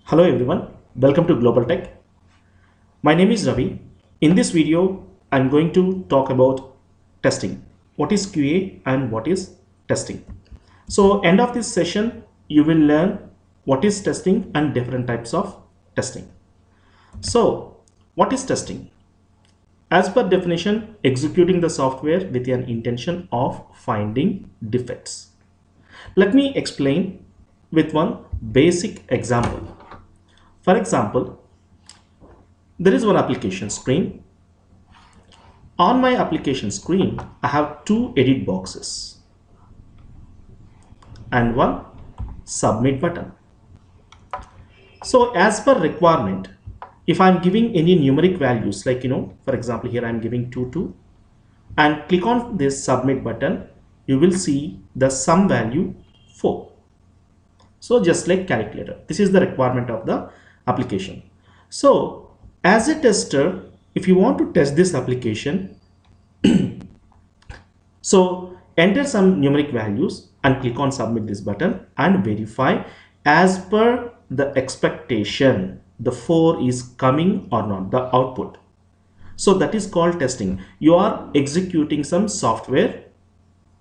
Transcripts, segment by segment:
Hello everyone, welcome to Global Tech. My name is Ravi. In this video, I'm going to talk about testing. What is QA and what is testing? So end of this session, you will learn what is testing and different types of testing. So what is testing? As per definition, executing the software with an intention of finding defects. Let me explain with one basic example. For example, there is one application screen. On my application screen, I have two edit boxes and one submit button. So as per requirement, if I'm giving any numeric values like, for example, here I'm giving 2 and click on this submit button, you will see the sum value 4. So just like calculator, this is the requirement of the application. So as a tester, if you want to test this application, so enter some numeric values and click on submit this button and verify as per the expectation the 4 is coming or not, the output. So that is called testing. You are executing some software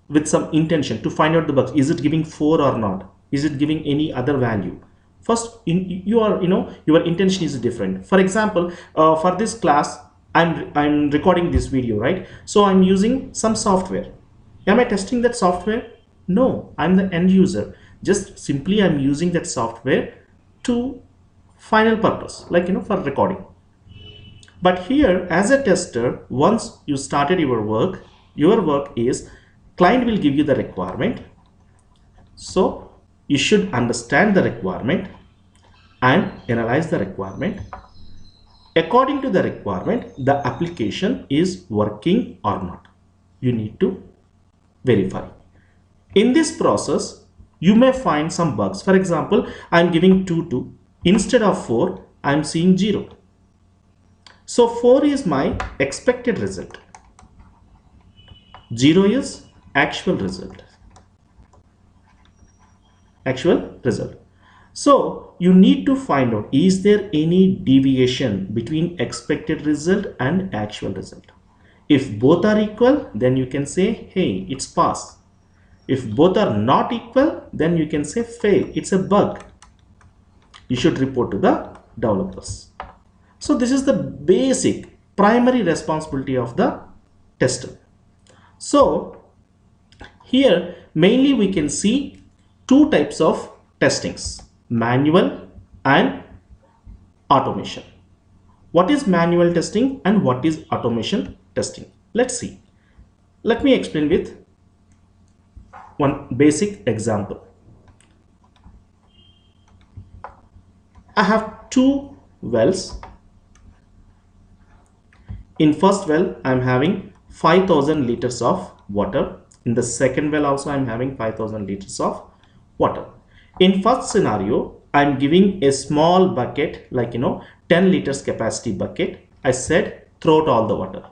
with some intention to find out the bugs. Is it giving 4 or not? Is it giving any other value? First, your intention is different. For example, for this class, I'm recording this video, right? So I'm using some software. Am I testing that software? No, I'm the end user. Just simply I'm using that software to final purpose, like for recording. But here, as a tester, once you started your work is client will give you the requirement. So you should understand the requirement and analyze the requirement. According to the requirement, the application is working or not. You need to verify. In this process, you may find some bugs. For example, I'm giving 2. Instead of 4, I'm seeing 0. So 4 is my expected result. 0 is actual result. So you need to find out, is there any deviation between expected result and actual result? If both are equal, then you can say, hey, it's pass. If both are not equal, then you can say fail, it's a bug. You should report to the developers. So this is the basic primary responsibility of the tester. So here mainly we can see two types of testings, manual and automation. What is manual testing and what is automation testing? Let's see. Let me explain with one basic example. I have two wells. In first well, I'm having 5,000 liters of water. In the second well also, I'm having 5,000 liters of water. In first scenario, I'm giving a small bucket, like 10 liters capacity bucket. I said throw out all the water.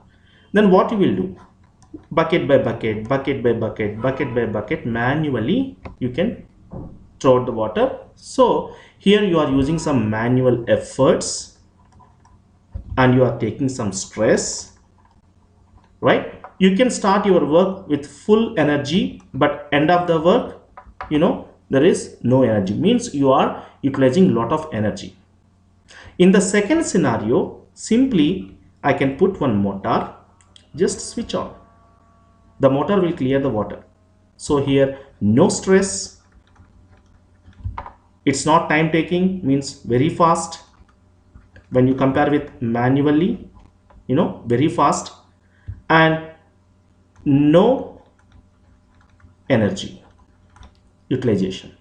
Then what you will do? Bucket by bucket, bucket by bucket, bucket by bucket, manually you can throw out the water. So here you are using some manual efforts and you are taking some stress, right? You can start your work with full energy, but end of the work, there is no energy, means you are utilizing a lot of energy. In the second scenario, simply I can put one motor, just switch on. The motor will clear the water. So here no stress. It's not time taking, means very fast. When you compare with manually, very fast, and no energy utilization.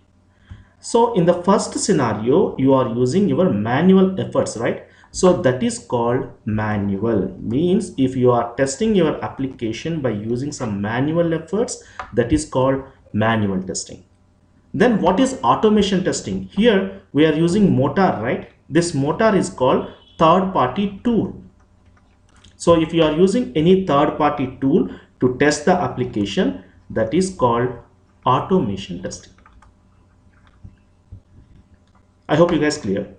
So in the first scenario, you are using your manual efforts, right? So that is called manual. Means if you are testing your application by using some manual efforts, that is called manual testing. Then what is automation testing? Here we are using motor, right? This motor is called third-party tool. So if you are using any third-party tool to test the application, that is called automation testing. I hope you guys clear.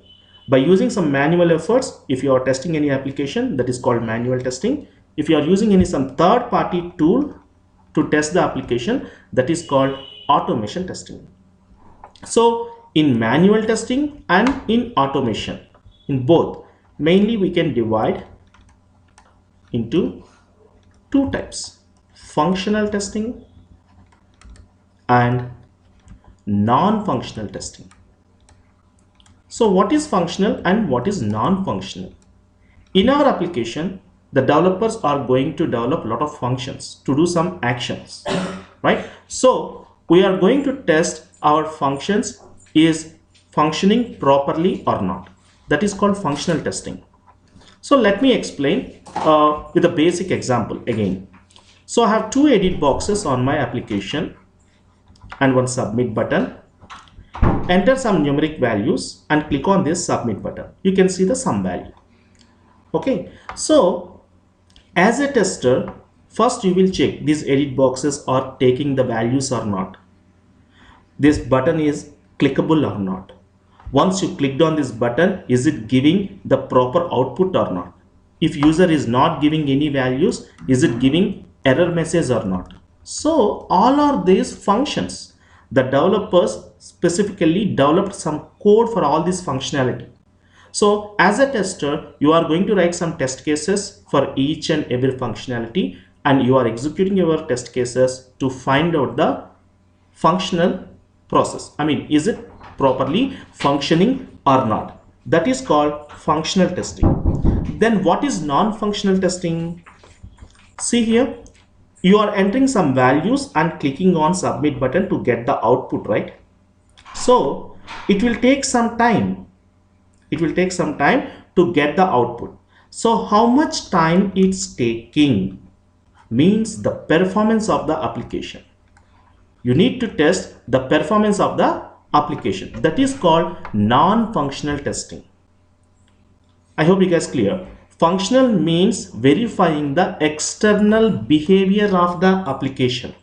By using some manual efforts, if you are testing any application, that is called manual testing. If you are using some third party tool to test the application, that is called automation testing. So in manual testing and in automation, in both, mainly we can divide into two types: functional testing and non-functional testing. So what is functional and what is non-functional? In our application, the developers are going to develop a lot of functions to do some actions, right? So we are going to test our functions is functioning properly or not. That is called functional testing. So let me explain with a basic example again. So I have two edit boxes on my application and one submit button. Enter some numeric values and click on this submit button. You can see the sum value. Okay, so as a tester, first you will check these edit boxes are taking the values or not. This button is clickable or not. Once you clicked on this button, is it giving the proper output or not? If user is not giving any values, is it giving error message or not? So all are these functions. The developers specifically developed some code for all this functionality. So as a tester, you are going to write some test cases for each and every functionality, and you are executing your test cases to find out the functional process. I mean, is it properly functioning or not? That is called functional testing. Then what is non-functional testing? See here, you are entering some values and clicking on submit button to get the output, right? So it will take some time. It will take some time to get the output. So how much time it's taking means the performance of the application. You need to test the performance of the application. That is called non-functional testing. I hope you guys clear. Functional means verifying the external behavior of the application.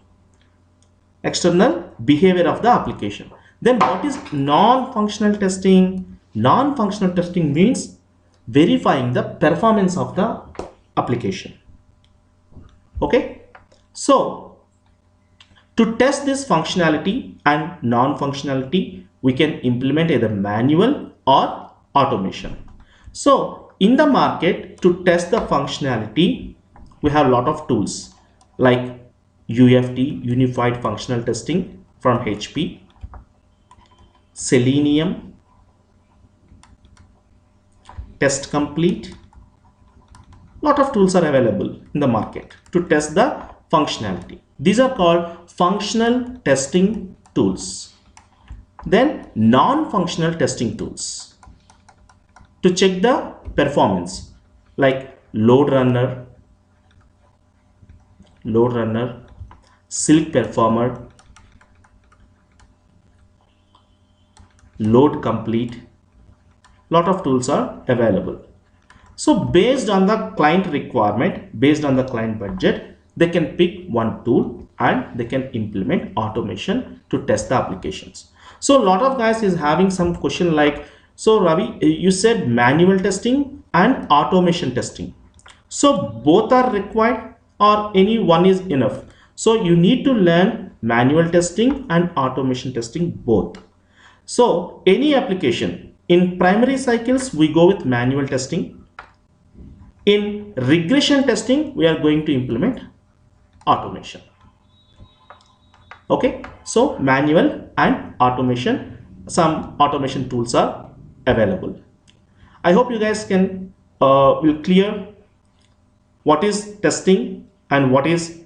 External behavior of the application. Then what is non-functional testing? Non-functional testing means verifying the performance of the application. Okay. So to test this functionality and non-functionality, we can implement either manual or automation. So in the market, to test the functionality, we have a lot of tools like UFT, Unified Functional Testing from HP, Selenium, Test Complete. Lot of tools are available in the market to test the functionality. These are called functional testing tools. Then non-functional testing tools to check the performance like load runner, Silk Performer, Load Complete. Lot of tools are available. So based on the client requirement, based on the client budget, they can pick one tool and they can implement automation to test the applications. So a lot of guys is having some question like, so Ravi, you said manual testing and automation testing. So both are required or any one is enough? So you need to learn manual testing and automation testing both. So any application in primary cycles, we go with manual testing. In regression testing, we are going to implement automation. Okay, so manual and automation, some automation tools are available. I hope you guys can will clear what is testing and what is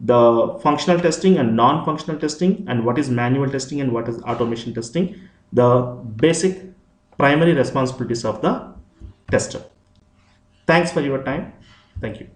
the functional testing and non-functional testing, and what is manual testing and what is automation testing, the basic primary responsibilities of the tester. Thanks for your time. Thank you.